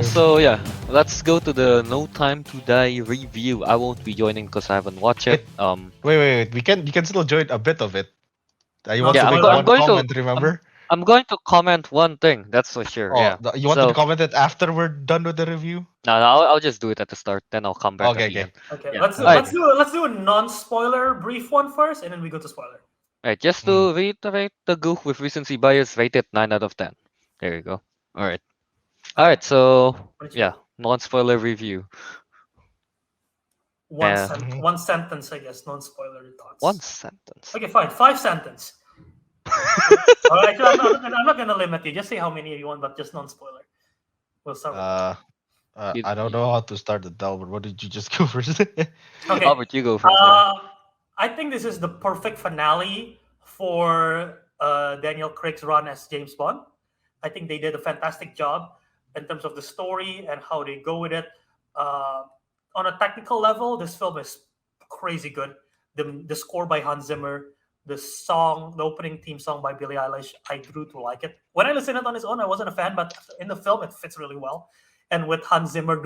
So yeah, let's go to the No Time to Die review. I won't be joining because I haven't watched it. Wait. You can still join a bit of it. You want Non Yeah, to make I'm spoiler. one going to comment, remember? I'm going to comment one thing. That's for sure. Oh, Yeah. you want to So comment it after we're done with the review? no, I'll just do it at the start. Then I'll come back at Okay, the okay. end. Okay, Yeah. let's do All right. let's do let's do a non-spoiler brief one first, and then we go to spoiler. All right. Just Mm. to reiterate, the goof with recency bias rated 9 out of 10. There you go. All right. All Okay, right. So why don't you yeah, go? non-spoiler review. Uh, Mhm. One sentence, I guess. Non-spoiler one thoughts. sentence. Okay, fine. 5 sentence. All right, I'm not gonna limit you. Just say how many you want, but just non-spoiler. We'll start with that. Uh, You, I don't you, know how to start it, Albert. What did you just go first? Okay. Albert, you go first. Yeah. I think this is the perfect finale for Daniel Craig's run as James Bond. I think they did a fantastic job in terms of the story and how they go with it. Uh, on a technical level, this film is crazy good. The score by Hans Zimmer, the opening theme song by Billie Eilish, I grew to like it. When I listened to it on its own, I wasn't a fan, but in the film, it fits really well. And with Hans Zimmer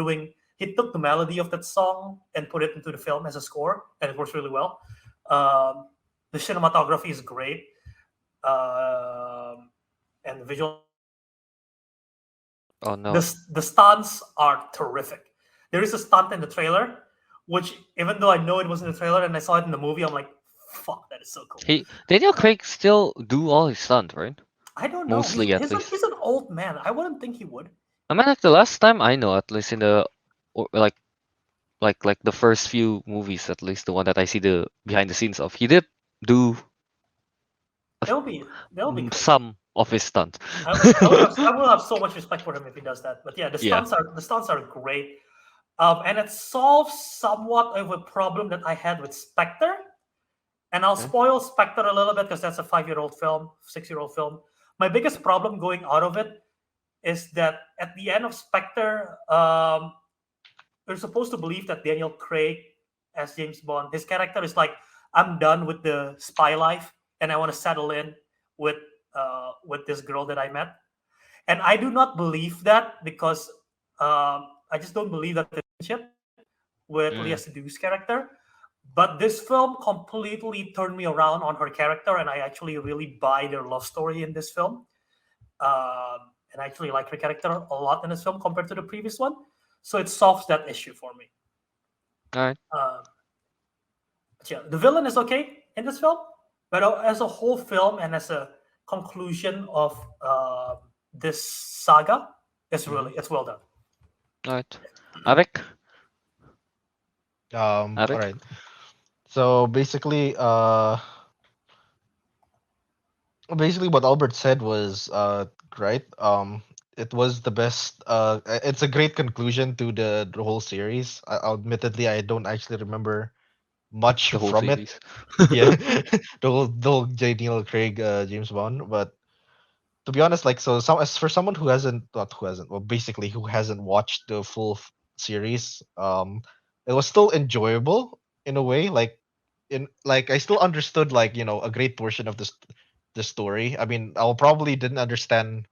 he took the melody of that song and put it into the film as a score, and it works really well. The cinematography is great, and the visual Oh no. the stunts are terrific. There is a stunt in the trailer, which even though I know it was in the trailer and I saw it in the movie, I'm like, "Fuck, that is so cool." Daniel Craig still do all his stunts, right? I don't know. Mostly, at least. He's an old man. I wouldn't think he would. I mean, like the last time I know, at least in the or like the first few movies, at least the one that I see the behind the scenes of, he did do They'll be great. some of his stunts. I will have so much respect for him if he does that. But yeah, Yeah. the stunts are great, and it solves somewhat of a problem that I had with Spectre. And I'll Okay. spoil Spectre a little bit because that's a 5-year-old film, 6-year-old film. My biggest problem going out of it is that at the end of Spectre, you're supposed to believe that Daniel Craig as James Bond, his character is like, I'm done with the spy life and I want to settle in with this girl that I met. And I do not believe that because I just don't believe that relationship with Leah Mm. Sedu's character. But this film completely turned me around on her character, and I actually really buy their love story in this film. And I actually like her character a lot in this film compared to the previous one. So it solves that issue for me. All right. Uh, but yeah, the villain is okay in this film, but as a whole film and as a conclusion of this saga, it's well done. All right. Ariq. All Ariq. right. So basically what Albert said was right. It was the best. It's a great conclusion to the whole series. Admittedly, I don't actually remember much The whole from it. series. Yeah, the whole Daniel Craig James Bond. But to be honest, like as for someone who hasn't, not who hasn't, well, basically who hasn't watched the full series, it was still enjoyable in a way. Like I still understood a great portion of the story. I mean, I probably didn't understand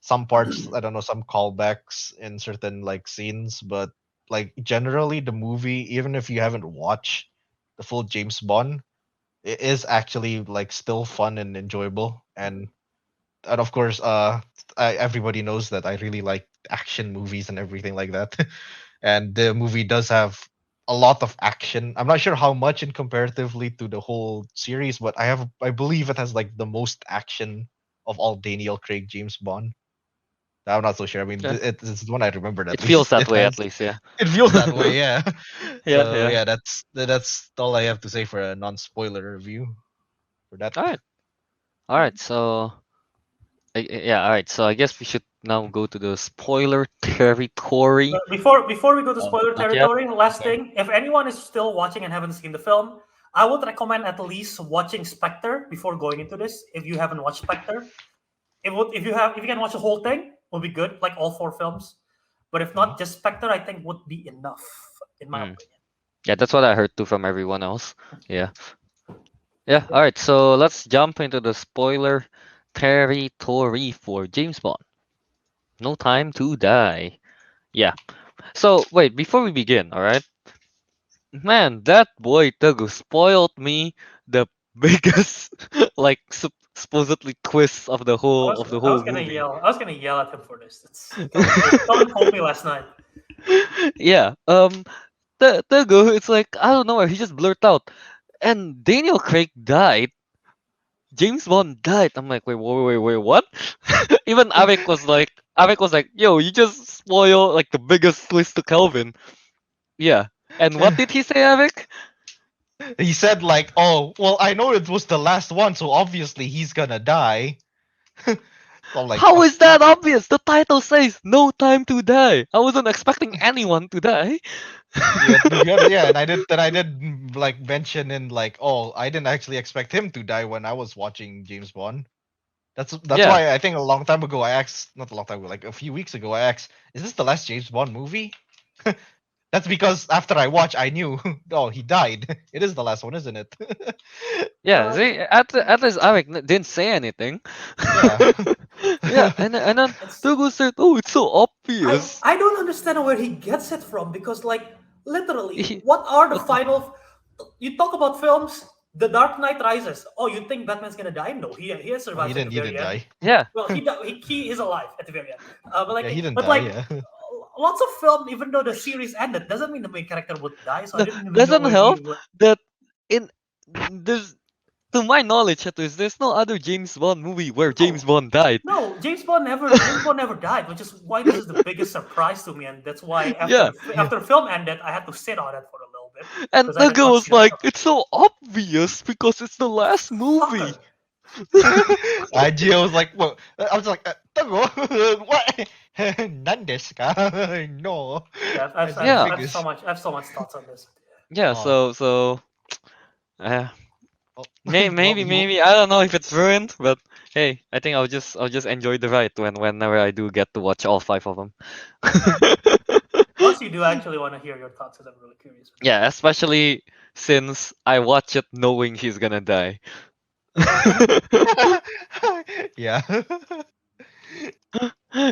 some parts. I don't know, some callbacks in certain like scenes, but like generally the movie, even if you haven't watched the full James Bond, it is actually like still fun and enjoyable. And of course, everybody knows that I really like action movies and everything like that. And the movie does have a lot of action. I'm not sure how much in comparatively to the whole series, but I believe it has like the most action of all Daniel Craig James Bond. I'm not so sure. I mean, Okay. it's the one I remembered It at feels least. that It way, at has. least. Yeah. It feels that way, yeah. Yeah. So Yeah. yeah, that's all I have to say for a non-spoiler review for that. All right. All right. So yeah. All right. So I guess we should now go to the spoiler territory. But before we go to Oh, spoiler not yet. territory, last Okay. thing, if anyone is still watching and haven't seen the film, I would recommend at least watching Spectre before going into this. If you haven't watched Spectre, if you can watch the whole thing, will be good, like all 4 films. But if Mhm. not, just Spectre, I think would be enough, in my Mm. opinion. Yeah, that's what I heard too from everyone else. Yeah. Yeah. All right. So let's jump into the spoiler territory for James Bond. No Time to Die. Yeah. So wait, before we begin, all right? Man, that boy Togo spoiled me the biggest like supposedly twist of the I whole was gonna movie. yell. I was gonna yell at him for this. Someone told me last night. Yeah. Togo, it's like I don't know, he just blurted out, and Daniel Craig died. James Bond died. I'm like, wait, what? Even Ariq was like, yo, you just spoil like the biggest twist to Calvin. Yeah. And what did he say, Ariq? He said like, "Oh, well, I know it was the last one, so obviously he's gonna die." So I'm like, How "Oh, is that obvious? The title says no time to die. I wasn't expecting anyone to die. yeah." To be honest, yeah, and like mention in like, "Oh, I didn't actually expect him to die when I was watching James Bond." That's Yeah. why I think a long time ago I asked, not a long time ago, like a few weeks ago I asked, "Is this the last James Bond movie?" That's because after I watched, I knew, oh, he died. It is the last one, isn't it? Yeah, Um, see, at least Ariq didn't say anything. Yeah. Yeah, and then it's Togo said, "Oh, it's so I obvious." I don't understand where he gets it from because like literally, He, what are the what? final? You talk about films. The Dark Knight Rises. Oh, you think Batman's gonna die? No, he has Oh, survives at the he very didn't end. die. Yeah, Well, he is alive at the very end. Yeah, he didn't But die. like Yeah. lots of film, even though the series ended, doesn't mean the main character would die. So I no, didn't even know doesn't where he help would. that in there's to my knowledge at least there's no other James Bond movie where James No, Bond died. no, James Bond never died, which is why this is the biggest surprise to me, and that's why Yeah, Yeah. after the film ended, I had to sit on it for a little bit and because I the did girl not was see that like, coming. "It's so obvious because it's the last movie." Fucker. Gio was like, well, I was like, Togo, what? Nandesu ka? No. Yeah, That's the Yeah, biggest. I have so much thoughts on this. yeah. Oh, So uh, well, well, you. maybe I don't know if it's ruined, but hey, I think I'll just enjoy the ride whenever I do get to watch all five of them. Once you do, I actually want to hear your thoughts, because I'm really curious. Yeah, especially since I watch it knowing he's gonna die. Yeah.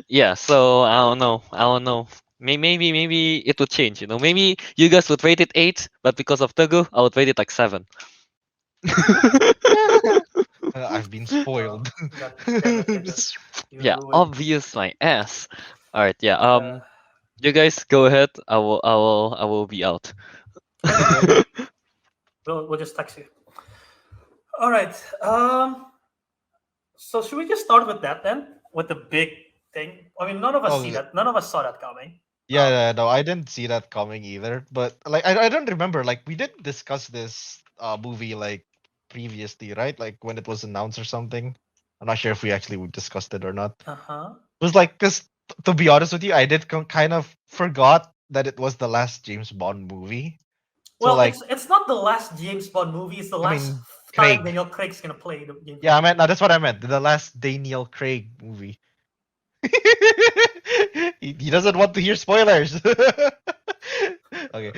Yeah, so I don't know. Maybe it would change, you know. Maybe you guys would rate it 8, but because of Togo, I would rate it like 7. I've been Oh, spoiled. God damn it, Daniel. You Yeah, ruined. obvious my ass. All right, yeah. Uh, You guys go ahead. I will be out. okay, great. We'll just text you. All right. So should we just start with that then? With the big thing? I mean, none of us see Oh, that. None of us saw that coming. yeah, no, I didn't see that coming either. But like, I don't remember. Like, we did discuss this movie like previously, right? Like when it was announced or something. I'm not sure if we actually discussed it or not. Uh huh. It was like, cause to be honest with you, I did kind of forgot that it was the last James Bond movie. So Well, like, it's not the last James Bond movie. It's the I last mean, time Craig. Daniel Craig's gonna play the James Yeah, Bond I meant movie. no, that's what I meant. The last Daniel Craig movie. He doesn't want to hear spoilers. Okay,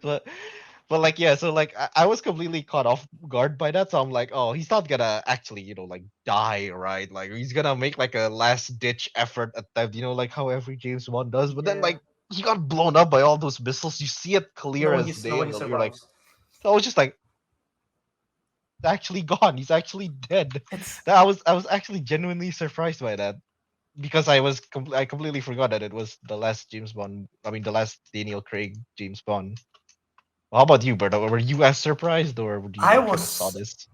but like yeah, so like I was completely caught off guard by that. So I'm like, oh, he's not gonna actually like die, right? Like he's gonna make like a last ditch effort attempt, like how every James Bond does. But then Yeah. like he got blown up by all those missiles. You see it clear as day, Nobody and you're like, survives. so I was just like, he's actually gone. He's actually dead. It's I was actually genuinely surprised by that because I completely forgot that it was the last James Bond. I mean, the last Daniel Craig James Bond. How about you, Berto? Were you as surprised, or would you I like kind of saw was this?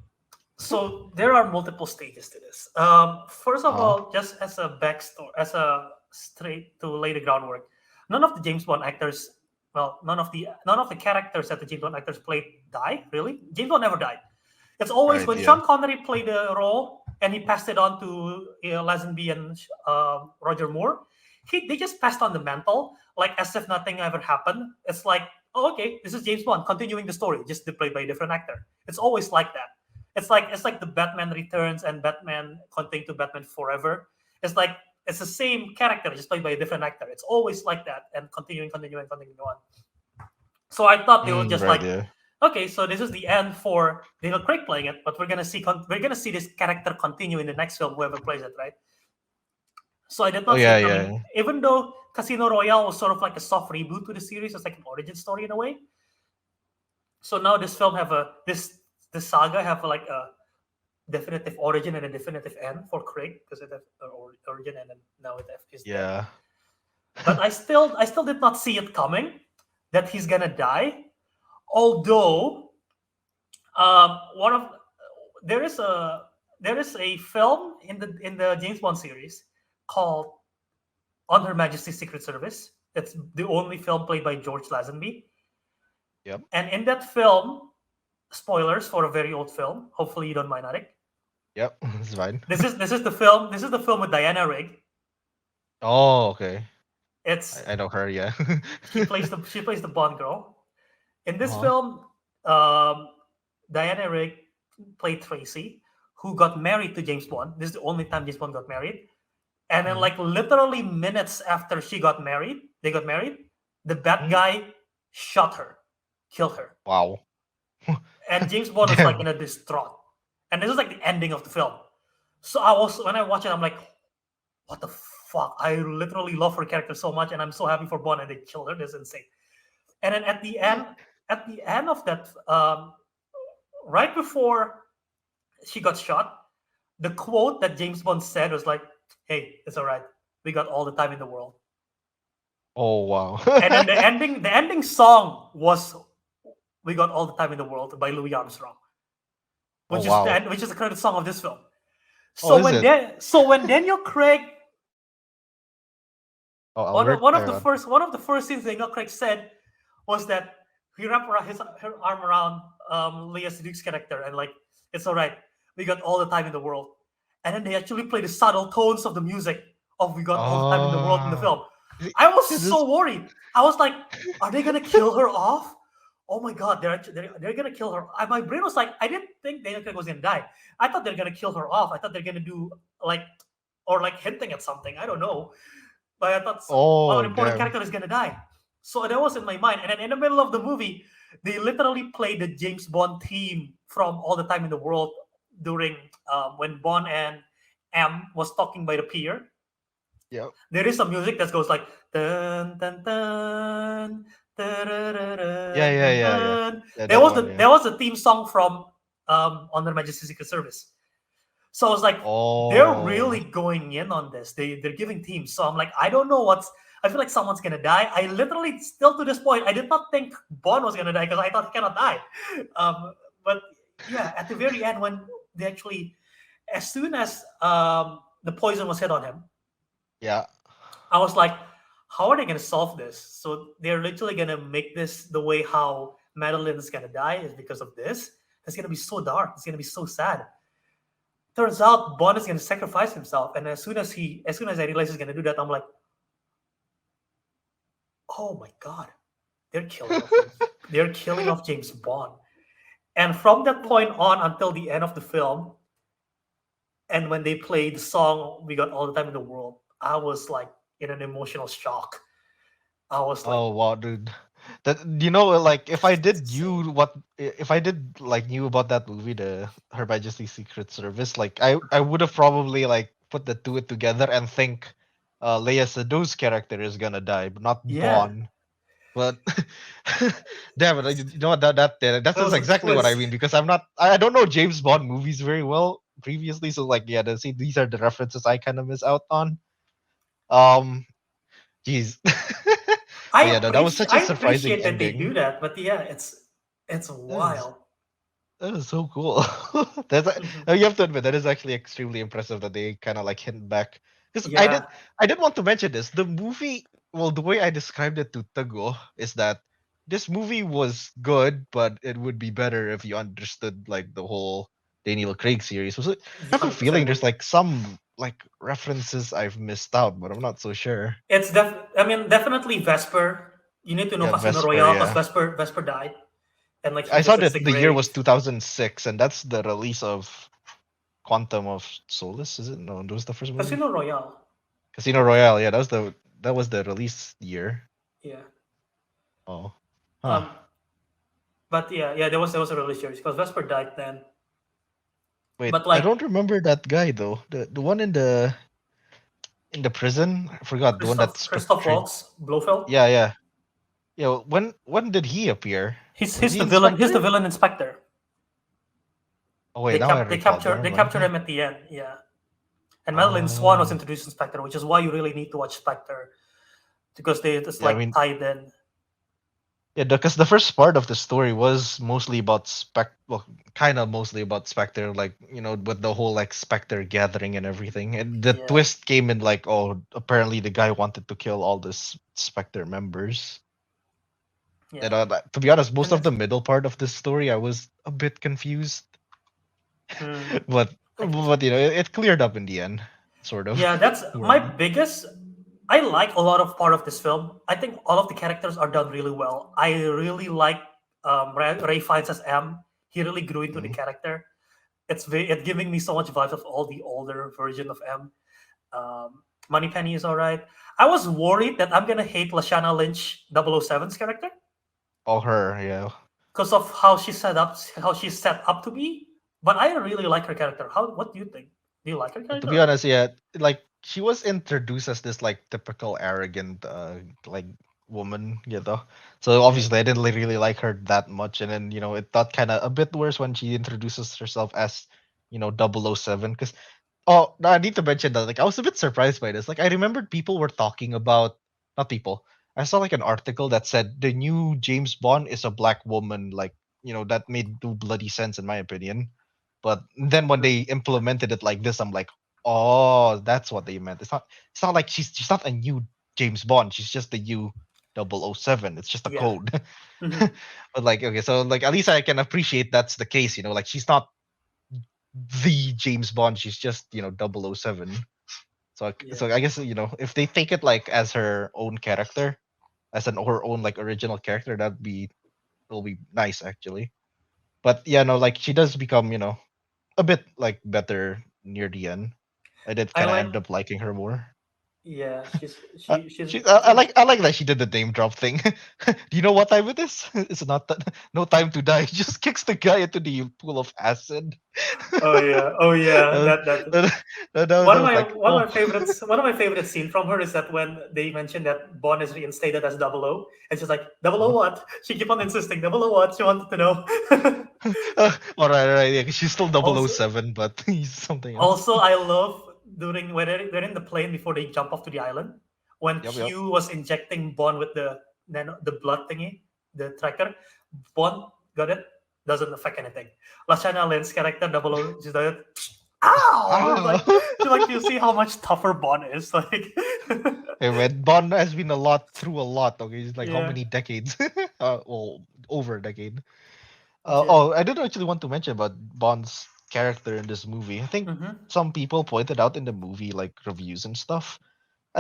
so there are multiple stages to this. First of Uh all, just as a backstory, as a straight to lay the groundwork, none of the James Bond actors, well, none of the characters that the James Bond actors played die. Really, James Bond never died. It's always right, when yeah. Sean Connery played the role and he passed it on to Lazenby and Roger Moore. They just passed on the mantle like as if nothing ever happened. It's like, oh, okay, this is James Bond continuing the story, just played by a different actor. It's always like that. It's like the Batman Returns and Batman Continue to Batman Forever. It's like it's the same character just played by a different actor. It's always like that and continuing on. So I thought they were just Right, like, yeah. okay, so this is the end for Daniel Craig playing it, but we're gonna see this character continue in the next film, whoever plays it, right? So I did Oh not see yeah, it yeah, coming. yeah. Even though Casino Royale was sort of like a soft reboot to the series, it's like an origin story in a way. So now this film have a this saga have like a definitive origin and a definitive end for Craig because it has an origin and then now it is dead. Yeah. But I still did not see it coming that he's gonna die. Although one of there is a there is a film in the James Bond series called On Her Majesty's Secret Service. It's the only film played by George Lazenby. Yep. And in that film, spoilers for a very old film. Hopefully you don't mind, Arik. Yep. It's fine. This is the film. This is the film with Diana Rigg. Oh, okay. It's I know her. Yeah. she plays the Bond girl. In Uh this huh. film, Diana Rigg played Tracy, who got married to James Bond. This is the only time James Bond got married. And then, Mhm. like literally minutes after they got married. The bad Mhm. guy shot her, killed her, Wow. and James Bond was like Damn. in a distraught. And this is like the ending of the film. So I was when I watch it, I'm like, what the fuck? I literally love her character so much, and I'm so happy for Bond, and they killed her. This is insane. And then at the end of that, right before she got shot, the quote that James Bond said was like, "Hey, it's all right. We got all the time in the world." Oh wow. And then the ending song was "We Got All the Time in the World" by Louis Armstrong, Oh which is wow. which is the credit song of this film. Oh, So is when it? Daniel Craig Oh, one of, Albert. one of the Go on. first one of the first things Daniel Craig said was that he wrapped her arm around Leah Sedux's character and like it's all right, we got all the time in the world, and then they actually play the subtle tones of the music of "We Got All the Time in the World" in the Oh. film. I was This so is. worried. I was like, are they gonna kill her off? Oh my god, they're gonna kill her. My brain was like, I didn't think Daniel Craig was gonna die. I thought they're gonna kill her off. I thought they're gonna do like or like hinting at something. I don't know, but I thought an Oh important damn. character is gonna die. So that was in my mind. And then in the middle of the movie, they literally played the James Bond theme from All the Time in the World during when Bond and M was talking by the pier. Yep. There is some music that goes like dun dun dun dun Yeah, dun yeah, dun. yeah, yeah. Dun. Yeah, There that was one. the Yeah. there was a theme song from On Her Majesty's Secret Service. So I was like, they're Oh. really going in on this. They're giving teams. So I'm like, I don't know what's. I feel like someone's gonna die. I literally still to this point, I did not think Bond was gonna die because I thought he cannot die. Um, but yeah, at the very end when they actually, as soon as the poison was hit on him, Yeah. I was like, how are they gonna solve this? So they're literally gonna make this the way how Madeline's gonna die is because of this. It's gonna be so dark. It's gonna be so sad. Turns out Bond is gonna sacrifice himself, and as soon as I realize he's gonna do that, I'm like, oh my god, they're killing off James. They're killing off James Bond. And from that point on until the end of the film, and when they played the song "We Got All the Time in the World," I was like in an emotional shock. I was like, Oh wow, dude. That like if I it's did insane. if I did like knew about that movie, the Her Majesty's Secret Service, like I would have probably like put the two it together and think Leia Sedo's character is gonna die, but not Yeah, Bond. But damn it, you know what that's that just was a exactly what I twist. mean because I don't know James Bond movies very well previously, so like yeah, see these are the references I kind of miss out on. Um, jeez. But yeah, no, that was such I a surprising appreciate that they do ending. that, but yeah, it's That is wild. that is so cool. That's Mhm. you have to admit that is actually extremely impressive that they kind of like hint back. Because Yeah, I did want to mention this. The movie, well, the way I described it to Tago is that this movie was good, but it would be better if you understood like the whole Daniel Craig series. Was it? I have a 100% feeling would. there's like some like references I've missed out, but I'm not so sure. I mean, definitely Vesper. You need to know Yeah, Casino Vesper. Royale because Yeah, Vesper died, and like he I saw visits the that the year was graves. 2006, and that's the release of Quantum of Solace, is it? No, that was the first movie. Casino Royale. Casino Royale, yeah, that was the release year. Yeah. Oh, huh. Um. But yeah, there was a release series because Vesper died then. Wait, But I like, don't remember that guy though. The one in the in the prison. I forgot the one that's Christoph portrayed. Waltz, Blofeld. Yeah, yeah, yeah. When did he appear? Was He's he the villain. He's the Inspector? villain inspector. Oh wait, now I recall. They Never mind. captured him at the end. Yeah, and Madeline Swan was Oh, introduced as Spectre, which is why you really need to watch Spectre because they just yeah. I like mean, tied in. yeah, because the first part of the story was mostly about well, kind of mostly about Spectre, like with the whole like Spectre gathering and everything. And the Yeah, twist came in like, oh, apparently the guy wanted to kill all the Spectre members. yeah, To be honest, most and of the it's middle part of this story, I was a bit confused, mm, but it cleared up in the end, sort of. yeah. That's For my me. biggest. I like a lot of part of this film. I think all of the characters are done really well. I really like Ray Fiennes as M. He really grew into the Mm. character. It's giving me so much vibes of all the older version of M. Moneypenny is all right. I was worried that I'm gonna hate Lashana Lynch 007's character All her, yeah. because of how she's set up to be. But I really like her character. What do you think? Do you like her To character? be Or? honest, yeah, like she was introduced as this like typical arrogant like woman, So Yeah, obviously I didn't really like her that much, and then it got kind of a bit worse when she introduces herself as 007. Because oh, no, I need to mention that like I was a bit surprised by this. Like I remembered people were talking about not people. I saw like an article that said the new James Bond is a black woman. Like that made no bloody sense in my opinion. But then when they mm, implemented it like this, I'm like, oh, that's what they meant. It's not like she's not a new James Bond. She's just the new 007. It's just a yeah. code. Mhm. But like okay, so like at least I can appreciate that's the case. Like she's not the James Bond. She's just 007. So Yeah. I guess if they take it like as her own character, as an her own like original character, it'll be nice actually. But yeah, no, like she does become a bit like better near the end. I did I kind of like. end up liking her more. Yeah, I like that she did the name drop thing. Do you know what time it is? It's not that no time to die. She just kicks the guy into the pool of acid. Oh yeah, oh yeah. that, That that, that was like one of oh. my favorites. One of my favorite scene from her is that when they mentioned that Bond is reinstated as Double O, and she's like, "Double O uh, what?" She keep on insisting, "Double O what?" She wanted to know. all right, yeah, she's still also, 007, but he's something else. also, I love during when they're in the plane before they jump off to the island when Yep, yep. Q was injecting Bond with the blood thingy, the tracker. Bond got it, doesn't affect anything. Lashana Lynn's character Double O, she's like, ow! It's Ah. like you see how much tougher Bond is. Like, Hey man, Bond has been through a lot. Okay, it's like how yeah, many decades? Well, over a decade. yeah. Oh, I did actually want to mention about Bond's character in this movie. I think Mm-hmm. some people pointed out in the movie, like reviews and stuff.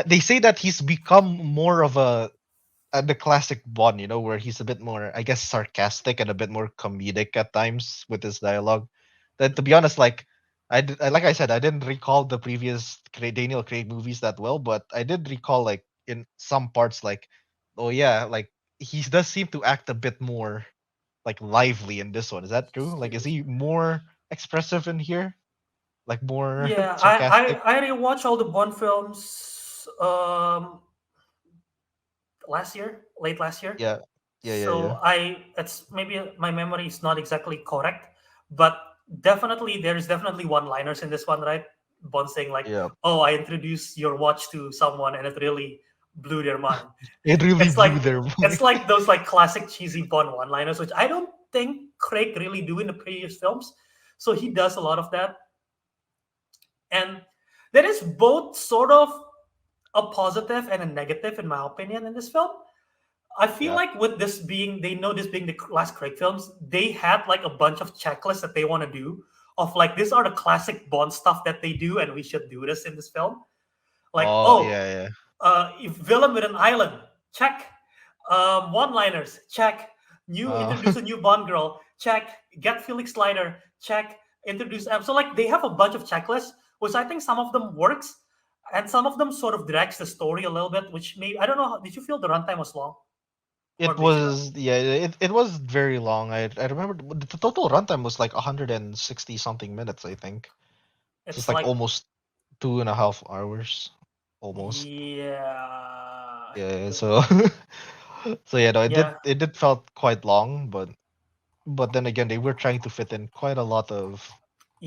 They say that he's become more of the classic Bond, where he's a bit more, I guess, sarcastic and a bit more comedic at times with his dialogue. That, to be honest, like like I said, I didn't recall the previous Daniel Craig movies that well, but I did recall like in some parts, like, oh yeah, like he does seem to act a bit more like lively in this one. Is that true? Like, is he more expressive in here? Like more Yeah, sarcastic? I rewatched all the Bond films last year, late last year. Yeah, yeah, yeah, yeah. So it's maybe my memory is not exactly correct, but there's definitely one-liners in this one, right? Bond saying like, Yeah. "Oh, I introduced your watch to someone, and it really blew their mind." It really It's blew like their it's mind. like those like classic cheesy Bond one-liners, which I don't think Craig really do in the previous films. So he does a lot of that, and there is both sort of a positive and a negative, in my opinion, in this film. I feel Yeah. like with this being, they know this being the last Craig films, they had like a bunch of checklists that they want to do of like, these are the classic Bond stuff that they do, and we should do this in this film. Like, Oh, oh, yeah, yeah. if villain with an island, check. One-liners, check. Uh, Introduce a new Bond girl, check. Get Felix Leiter, check. Introduce M. So like they have a bunch of checklists, which I think some of them works, and some of them sort of drags the story a little bit. Which may I don't know. Did you feel the runtime was long, or it did you not? was yeah, it was very long. I remember the total runtime was like 160 something minutes, I think. So It's it's like like almost 2.5 hours almost. Yeah, I Yeah, do. so so yeah, no, Yeah, it did felt quite long, but then again, they were trying to fit in quite a lot of,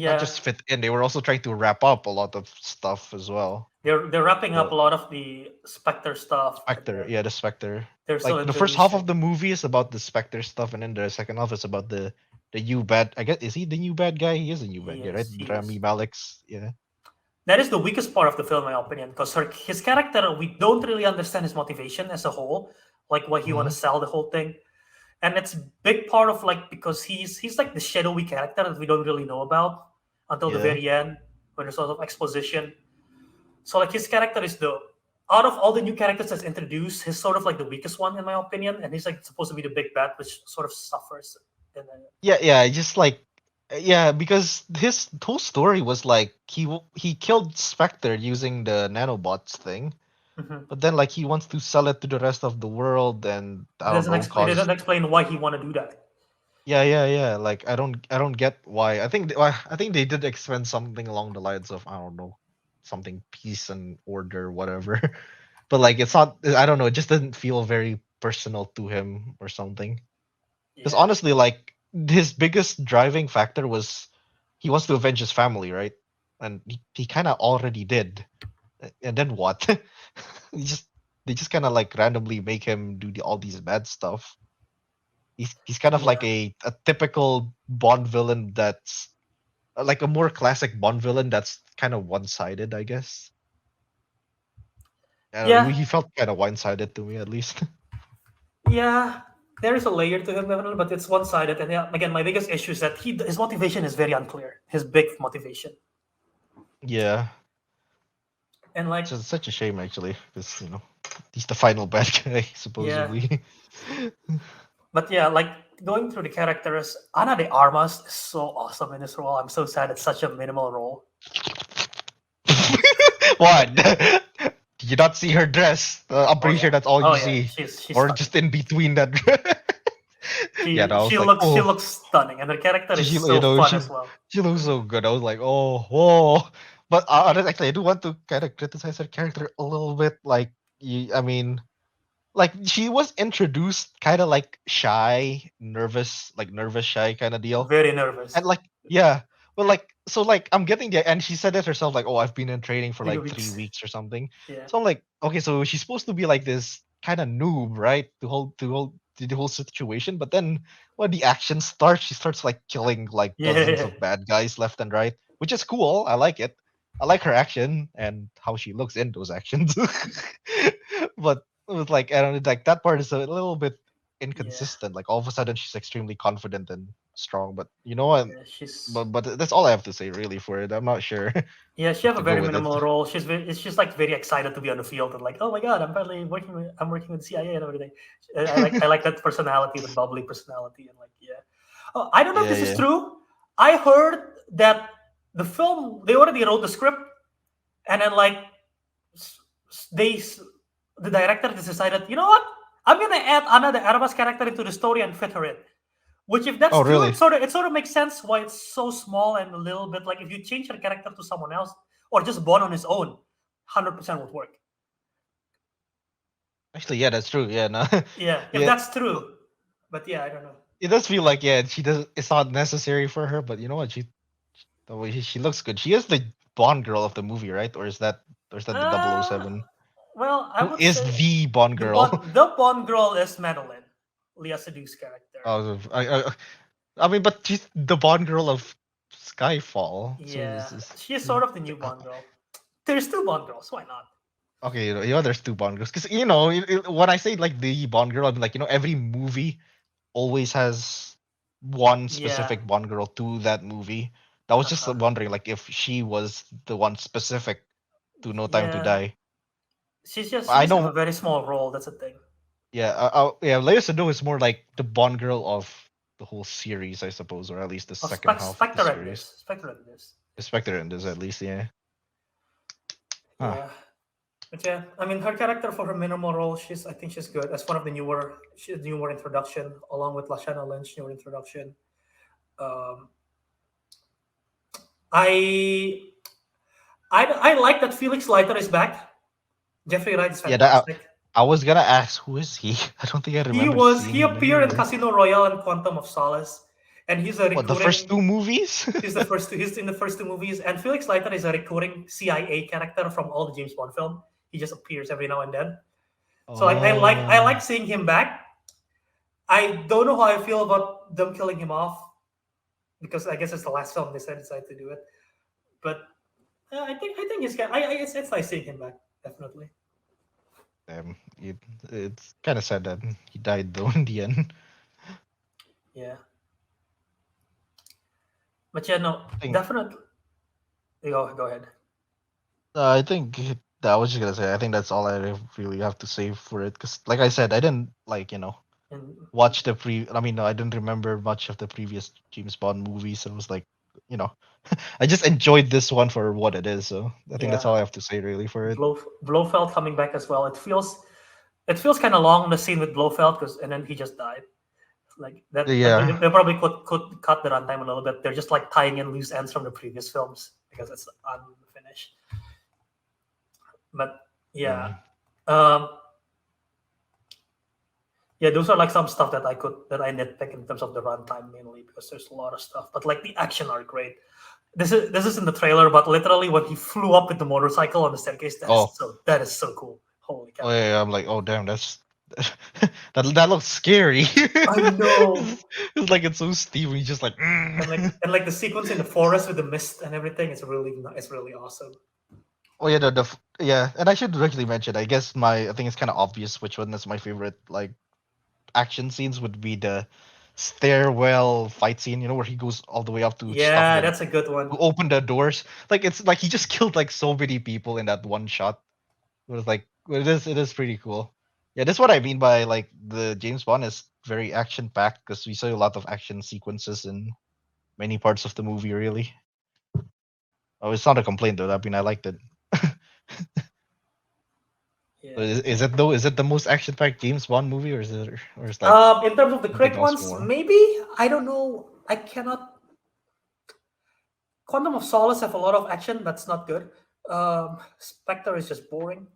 not yeah. just fit in, they were also trying to wrap up a lot of stuff as well. They're wrapping up The a lot of the Spectre stuff, and Spectre, then yeah, the Spectre. they're still Like the first half introducing. of the movie is about the Spectre stuff, and then the second half is about the new bad. I guess, is he the new bad guy? He is a new bad He guy, right? is. He Rami is. Malek's, yeah, That is the weakest part of the film, in my opinion, because his character, we don't really understand his motivation as a whole, like why he want hmm to sell the whole thing, and it's big part of like because he's like the shadowy character that we don't really know about until the yeah, very end when there's sort of exposition. So like his character is the out of all the new characters that's introduced, he's sort of like the weakest one in my opinion, and he's like supposed to be the big bad, which sort of suffers. And then, yeah. Just like, yeah, because his whole story was like he killed Spectre using the nanobots thing, mhm. but then like he wants to sell it to the rest of the world, and I don't know, It doesn't cause explain why he want to do that. yeah. Like I don't get why. I think they did expend something along the lines of, I don't know, something peace and order, whatever. But like it's not. I don't know. It just didn't feel very personal to him or something. Because Yeah, honestly, like his biggest driving factor was he wants to avenge his family, right? And he kind of already did. And then what? he just they just kind of like randomly make him do all these bad stuff. He's kind of yeah, like a typical Bond villain that's like a more classic Bond villain that's kind of one-sided, I guess. I don't know, yeah, he felt kind of one-sided to me at least. yeah. There is a layer to him, definitely, but it's one-sided. And yeah, again, my biggest issue is that his motivation is very unclear. His big motivation, Yeah, and like, it's just such a shame actually, because he's the final bad guy yeah, supposedly. but yeah, like going through the characters, Ana de Armas is so awesome in this role. I'm so sad it's such a minimal role. What? Did you not see her dress? I'm Oh pretty sure yeah, that's all oh you yeah, see, she's or stunning. just in between that. Yeah, no, I was like, She oh, looks stunning, and her character is she, so fun as well. she looks so good. I was like, oh, whoa. But actually, I do want to kind of criticize her character a little bit. Like, I mean, like she was introduced kind of like shy, nervous, like nervous shy kind of deal. Very nervous. And like, yeah, but like, so like, I'm getting the, and she said it herself, like, oh, I've been in training for 3 like three weeks. weeks or something. Yeah, So I'm like, okay, so she's supposed to be like this kind of noob, right? To the whole situation. But then when the action starts, she starts like killing like dozens yeah, of bad guys left and right, which is cool. I like it. I like her action and how she looks in those actions. But it was like, I don't know, like that part is a little bit yeah. inconsistent. Like all of a sudden she's extremely confident and strong. But you know what? Yeah, But that's all I have to say really for it. I'm not sure yeah, she what have a to go very with it. minimal role. It's just like very excited to be on the field and like, oh my god, I'm working with CIA and everything. I like that personality, the bubbly personality, and like yeah. Oh, I don't know if Yeah, this is yeah. true. I heard that the film they already wrote the script and then like s- they the director just decided, you know what? I'm gonna add another Arabas character into the story and fit her in. Which, if that's Oh, true, really? it sort of makes sense why it's so small and a little bit like if you change your character to someone else or just born on his own, 100% would work. Actually, yeah, that's true. Yeah, no, Yeah, if yeah. that's true. But yeah, I don't know. It does feel like, yeah, she does. It's not necessary for her, but you know what? The way she looks good. She is the Bond girl of the movie, right? Or is that the double O Uh, seven? well, I Who would is say the Bond girl? The Bond girl is Madeline, Leah Sedu's character. Oh, I mean, but she's the Bond girl of Skyfall. So Yeah, this is she is sort of the new Bond girl. There's two Bond girls. Why not? okay. There's two Bond girls because when I say like the Bond girl, I'm like, every movie always has one Yeah. specific Bond girl to that movie. I was Uh just huh. wondering like if she was the one specific to No Time to Yeah. Die. She I just have a know, very small role. That's the thing. yeah, yeah. Leia Sado is more like the Bond girl of the whole series, I suppose, or at least the Oh, second half of the Spectre and series. this. Spectre and this. Spectre in this, at least, yeah. Huh. Yeah. But yeah, I mean, her character for her minimal role, I think she's good as one of the newer introduction along with Lashana Lynch newer introduction. Um, I I like that Felix Leiter is back. Jeffrey Wright is Yeah, that fantastic. I was gonna ask who is he? I don't think I remember seeing He him appeared in anywhere. Casino Royale and Quantum of Solace, and he's a What, the first recurring. two movies? He's in the first two movies, and Felix Leiter is a recurring CIA character from all the James Bond film. He just appears every now and then. So like I Oh, like seeing him back. I don't know how I feel about them killing him off because I guess it's the last film they decided to do it. But I think it's nice seeing him back, definitely. damn. It's kind of sad that he died though in the end. Yeah, but yeah, no, I think definitely. Go ahead. I think I was just gonna say I think that's all I really have to say for it because, like I said, I didn't And watch the pre. I mean, no, I didn't remember much of the previous James Bond movies. So it was like, you know, I just enjoyed this one for what it is. So I think that's yeah, all I have to say really for it. Blofeld coming back as well. It feels kind of long, the scene with Blofeld, because and then he just died. Like that, like Yeah. they probably could cut the runtime a little bit. They're just like tying in loose ends from the previous films because it's unfinished. But yeah, Mm. um, yeah, those are like some stuff that I nitpick in terms of the runtime mainly because there's a lot of stuff. But like the action are great. This is in the trailer, but literally when he flew up with the motorcycle on the staircase, Oh, that is so cool. Holy oh cow! yeah, yeah, I'm like, oh damn, that's that looks scary. I know. It's like it's so steep. He's just like, And like the sequence in the forest with the mist and everything, it's really awesome. oh yeah, yeah, and I should actually mention. I think it's kind of obvious which one is my favorite. Like action scenes would be the stairwell fight scene. You know where he goes all the way up to stop Yeah, the that's a good one. to open the doors. Like it's like he just killed like so many people in that one shot. It was like it is pretty cool. Yeah, that's what I mean by like the James Bond is very action packed because we saw a lot of action sequences in many parts of the movie. Really, oh, it's not a complaint though. I mean, I liked it. So Yeah. is it though? Is it the most action packed James Bond movie, or is like In terms of the something correct else ones, more? maybe I don't know. I cannot. Quantum of Solace have a lot of action. That's not good. Spectre is just boring.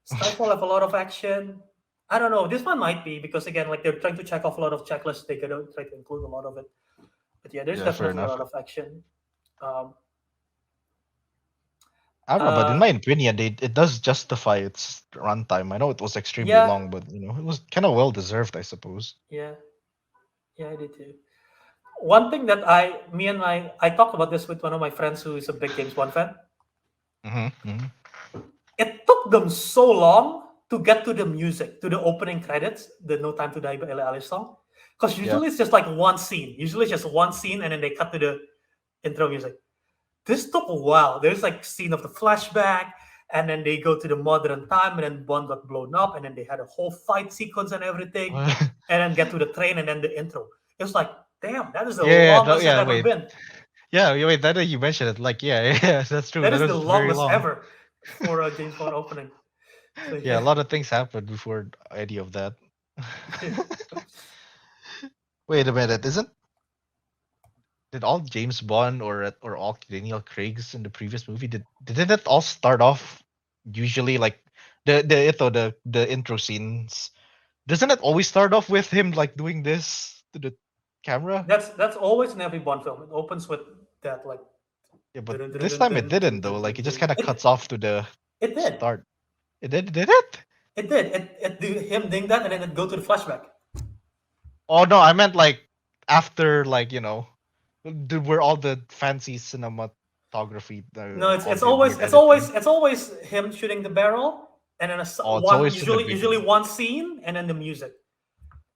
Skyfall have a lot of action. I don't know. This one might be because again, like they're trying to check off a lot of checklists. They could try to include a lot of it. But yeah, there's Yeah, fair definitely a enough. lot of action. Um, I don't know, but in uh, my opinion, it does justify its runtime. I know it was extremely yeah, long, but it was kind of well deserved, I suppose. yeah, yeah. I did too. One thing that I talked about this with one of my friends who is a big James Bond fan. Hmm. It took them so long to get to the music, to the opening credits, the "No Time to Die" by Alice song, because Yeah. usually it's just like one scene. Usually it's just one scene, and then they cut to the intro music. This took a while. There's like scene of the flashback, and then they go to the modern time, and then Bond got blown up, and then they had a whole fight sequence and everything, and then get to the train, and then the intro. It was like, damn, that is the Yeah, no, longest I've yeah, ever wait. been. Yeah, wait, that you mentioned it. Like, yeah, yeah, that's true. That That is the was very longest long. ever for a James Bond opening. So Yeah, a yeah. lot of things happened before any of that. Wait a minute, isn't did all James Bond or all Daniel Craig's in the previous movie didn't it all start off usually like the intro scenes? Doesn't it always start off with him like doing this to the camera? That's always in every Bond film. It opens with that like Yeah, but dun, dun, this dun, time it dun, didn't dun, though. dun, Like dun, it just dun. kind of It cuts off to the it did. start. It did it? It did. It do him doing that and then it go to the flashback. Oh no, I meant like after where all the fancy cinematography No, of him with editing. it's always him shooting the barrel and then Oh, it's one always in the usually beginning. one scene and then the music.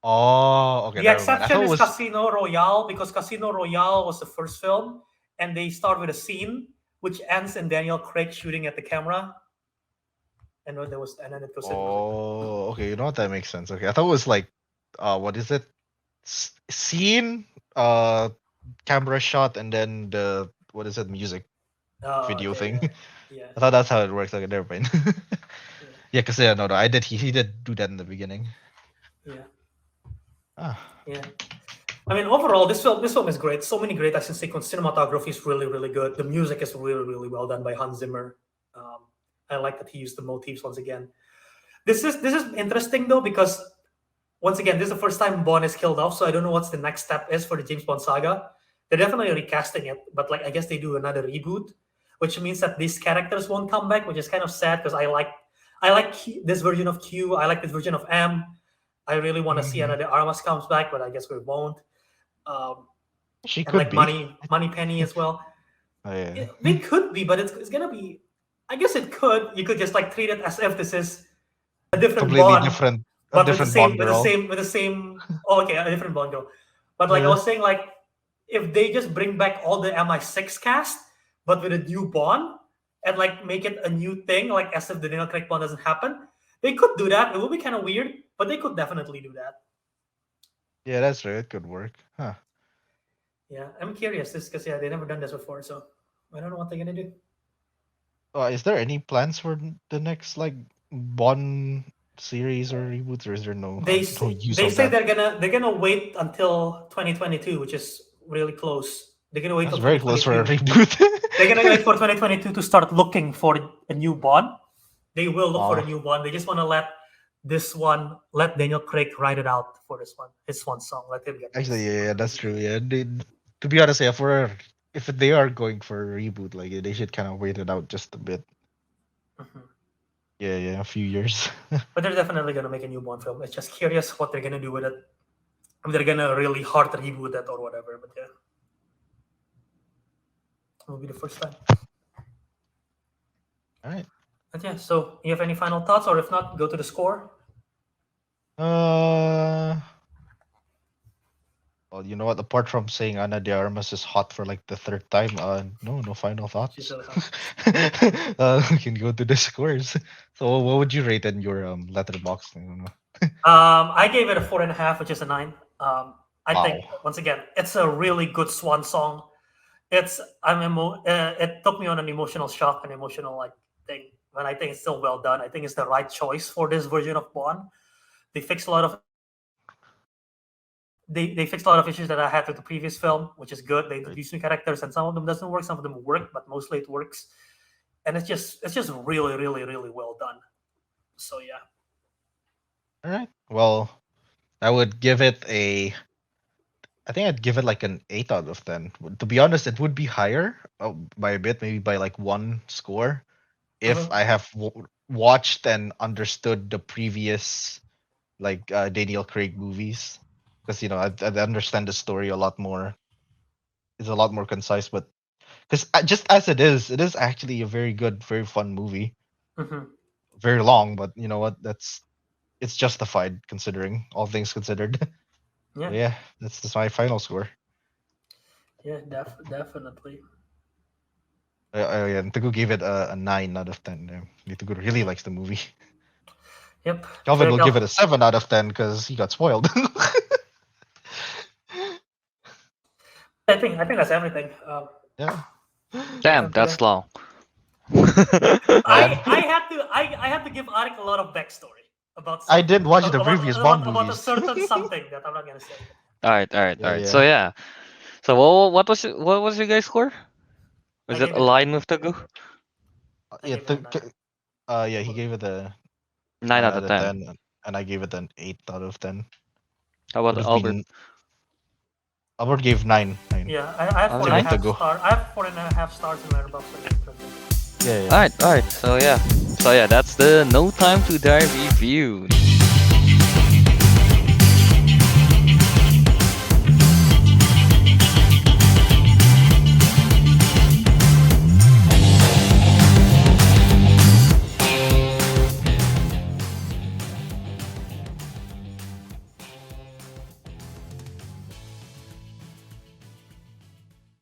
Oh, okay, The never mind. I thought exception it is was. Casino Royale because Casino Royale was the first film and they start with a scene which ends in Daniel Craig shooting at the camera and then it goes in like that. Oh, okay. You know what? That makes sense. Okay, I thought it was like, what is it? Scene, camera shot, and then the what is it? Music Oh, video okay, thing. yeah, yeah, I thought that's how it works. Okay, never mind. yeah, Yeah, because yeah, no, I did. He did do that in the beginning. yeah, Ah, yeah. I mean, overall, this film is great. So many great action sequences. Cinematography is really, really good. The music is really, really well done by Hans Zimmer. Um, I like that he used the motifs once again. This is interesting though, because once again, this is the first time Bond is killed off, so I don't know what's the next step is for the James Bond saga. They're definitely recasting it, but like I guess they do another reboot, which means that these characters won't come back, which is kind of sad because I like this version of Q. I like this version of M. I really want to see Mhm. another Armas comes back, but I guess we won't. Um, She and could like be. Money Penny as well. Oh, yeah. They could be, but it's gonna be. I guess it could. You could just like treat it as if this is a different Completely Bond, different. A but with the different same Bond girl. Oh, okay, a different Bond girl. But like I Yeah. was saying, like if they just bring back all the MI6 cast, but with a new Bond, and like make it a new thing, like as if the Daniel Craig Bond doesn't happen, they could do that. It will be kind of weird, but they could definitely do that. Yeah, that's right. It could work. Huh. Yeah, I'm curious this because yeah, they never done this before, so I don't know what they're gonna do. Is there any plans for the next like Bond series or reboots, or is there no use They of say that? they're gonna wait until 2022, which is really close. They're gonna wait That's till very close for a 2022. reboot. They're gonna wait for 2022 to start looking for a new Bond. They will look for a Oh, new Bond. They just want to let Daniel Craig write it out for this one, his one song. Let him get actually, his. yeah, that's true. Yeah, to be honest, yeah, if they are going for a reboot, like they should kind of wait it out just a bit. Mhm. Yeah, yeah, a few years. But they're definitely gonna make a new Bond film. It's just curious what they're gonna do with it. If they're gonna really hard reboot it or whatever. But yeah, it will be the first time. All right. But yeah, so you have any final thoughts, or if not, go to the score. Uh, well, you know what? Apart from saying Ana de Armas is hot for like the third time, no final She's thoughts. really hot. We can go to the scores. So, what would you rate in your letterbox? I don't know. I gave it a 4.5, which is a 9. I think Wow. once again, it's a really good swan song. It took me on an emotional shock, an emotional like thing, but I think it's still well done. I think it's the right choice for this version of Bond. They fixed a lot of they fixed a lot of issues that I had with the previous film, which is good. They Right. introduced new characters, and some of them doesn't work, some of them work, but mostly it works. And it's just really, really, really well done. So yeah. All right. Well, I would give it a. I think I'd give it like an 8 out of 10. To be honest, it would be higher by a bit, maybe by like one score, if Mhm. I have watched and understood the previous like Daniel Craig movies, because I understand the story a lot more. It's a lot more concise, but because just as it is actually a very good, very fun movie. Mhm. Very long, but you know what? It's justified considering all things considered. So Yeah. yeah, that's my final score. Yeah, definitely. And Teguh gave it a 9 out of 10. Teguh really likes the movie. Yep. Calvin Okay, will give it a 7 out of 10 because he got spoiled. I think that's everything. Yeah. Damn, Okay. that's long. Yeah. I had to give Ariq a lot of backstory about I something didn't watch the previous Bond about a movies. certain something that I'm not gonna say. All right, all right, all Yeah, right. So yeah. yeah. So what was your guys' score? I Was it gave it a 9. aligned with the go? I Yeah, gave it a 9. yeah, he gave it a Nine 9 out out of of ten. 10, and I gave it an 8 out of 10. How Would about have Albert? been Albert gave 9. I have four Same and a with Nine. the half go. star. I have 4.5 stars in Letterboxd. Yeah, yeah. All right, all right. So yeah, that's the No Time to Die review.